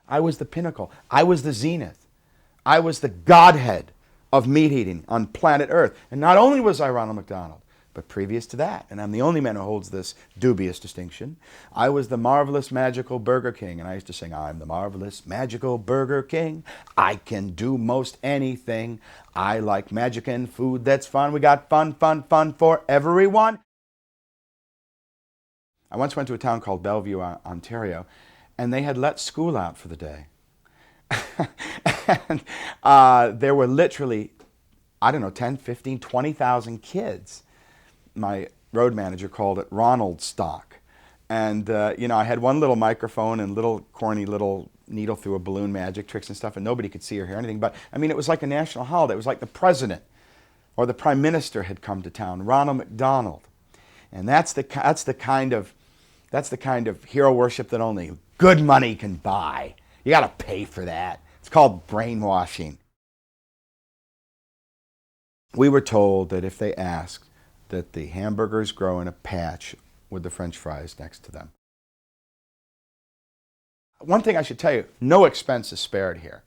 I was the pinnacle. I was the zenith. I was the godhead of meat eating on planet Earth. And not only was I Ronald McDonald, but previous to that, and I'm the only man who holds this dubious distinction, I was the marvelous, magical Burger King. And I used to sing, I'm the marvelous, magical Burger King. I can do most anything. I like magic and food that's fun. We got fun, fun, fun for everyone. I once went to a town called Bellevue, Ontario, and they had let school out for the day. And there were literally, I don't know, 10, 15, 20,000 kids. My road manager called it Ronald stock. And, I had one little microphone and little corny little needle through a balloon magic tricks and stuff, and nobody could see or hear anything. But, it was like a national holiday. It was like the president or the prime minister had come to town, Ronald McDonald. And that's the kind of hero worship that only good money can buy. You got to pay for that. It's called brainwashing. We were told that if they asked, that the hamburgers grow in a patch with the French fries next to them. One thing I should tell you, no expense is spared here.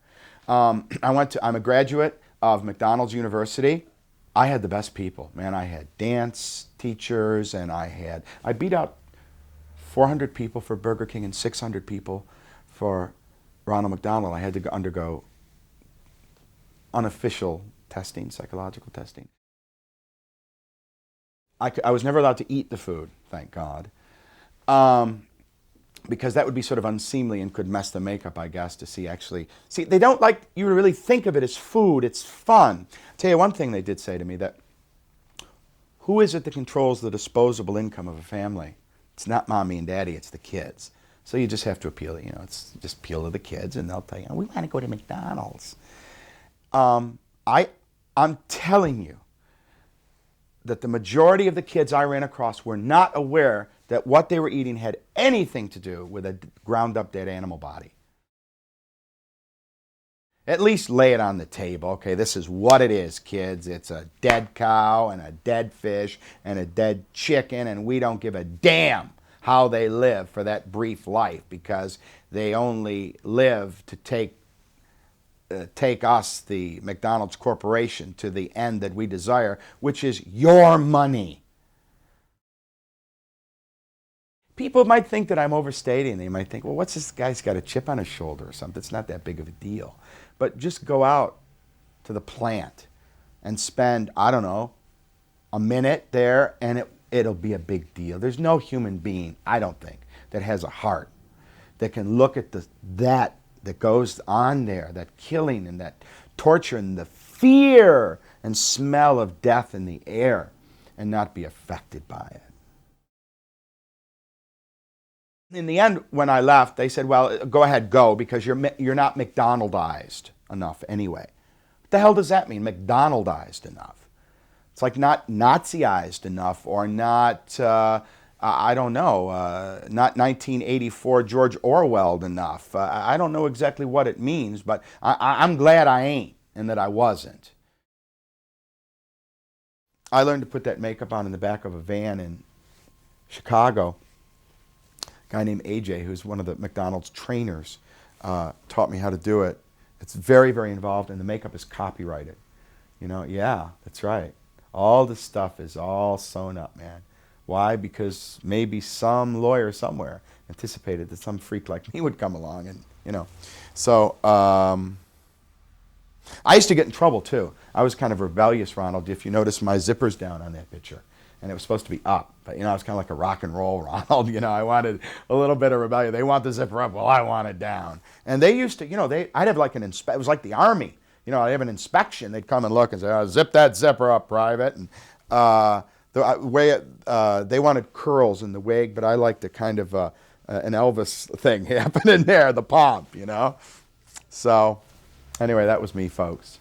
I'm a graduate of McDonald's University. I had the best people, man. I had dance teachers, and I beat out 400 people for Burger King and 600 people for Ronald McDonald. I had to undergo unofficial testing, psychological testing. I was never allowed to eat the food, thank God, because that would be sort of unseemly and could mess the makeup, I guess, to see, they don't like you to really think of it as food. It's fun. I'll tell you one thing they did say to me, that who is it that controls the disposable income of a family? It's not mommy and daddy, it's the kids. So you just have to appeal, it's just appeal to the kids, and they'll tell you, we want to go to McDonald's. I'm telling you, that the majority of the kids I ran across were not aware that what they were eating had anything to do with a ground-up dead animal body. At least lay it on the table. Okay, this is what it is, kids. It's a dead cow and a dead fish and a dead chicken, and we don't give a damn how they live for that brief life, because they only live to take us, the McDonald's Corporation, to the end that we desire, which is your money. People might think that I'm overstating. They might think, well, what's this guy's got a chip on his shoulder or something? It's not that big of a deal. But just go out to the plant and spend, I don't know, a minute there, and it'll be a big deal. There's no human being, I don't think, that has a heart that can look at that goes on there, that killing and that torture and the fear and smell of death in the air, and not be affected by it. In the end, when I left, they said, well, go ahead, go, because you're not McDonaldized enough anyway. What the hell does that mean, McDonaldized enough? It's like not Naziized enough, or not, I don't know, not 1984 George Orwell enough. I don't know exactly what it means, but I'm glad I ain't, and that I wasn't. I learned to put that makeup on in the back of a van in Chicago. A guy named AJ, who's one of the McDonald's trainers, taught me how to do it. It's very, very involved, and the makeup is copyrighted. Yeah, that's right. All the stuff is all sewn up, man. Why? Because maybe some lawyer somewhere anticipated that some freak like me would come along, and, So, I used to get in trouble, too. I was kind of rebellious, Ronald, if you notice my zipper's down on that picture. And it was supposed to be up. But, I was kind of like a rock and roll Ronald. I wanted a little bit of rebellion. They want the zipper up. Well, I want it down. And they used to, I'd have like it was like the Army. I'd have an inspection. They'd come and look and say, oh, zip that zipper up, Private. And the way they wanted curls in the wig, but I liked the kind of an Elvis thing happening there, the pomp, So, anyway, that was me, folks.